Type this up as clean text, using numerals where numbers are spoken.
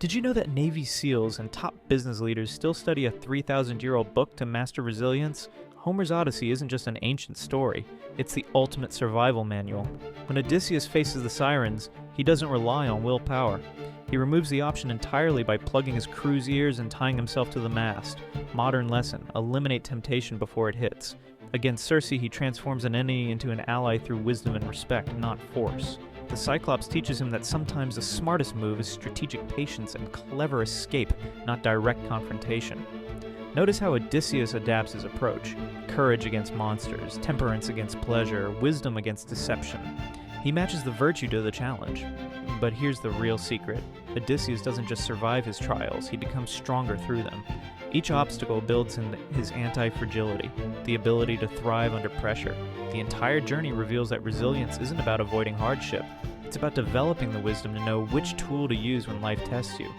Did you know that Navy SEALs and top business leaders still study a 3,000-year-old book to master resilience? Homer's Odyssey isn't just an ancient story, it's the ultimate survival manual. When Odysseus faces the sirens, he doesn't rely on willpower. He removes the option entirely by plugging his crew's ears and tying himself to the mast. Modern lesson: eliminate temptation before it hits. Against Circe, he transforms an enemy into an ally through wisdom and respect, not force. The Cyclops teaches him that sometimes the smartest move is strategic patience and clever escape, not direct confrontation. Notice how Odysseus adapts his approach: courage against monsters, temperance against pleasure, wisdom against deception. He matches the virtue to the challenge. But here's the real secret: Odysseus doesn't just survive his trials, he becomes stronger through them. Each obstacle builds in his anti-fragility, the ability to thrive under pressure. The entire journey reveals that resilience isn't about avoiding hardship. It's about developing the wisdom to know which tool to use when life tests you.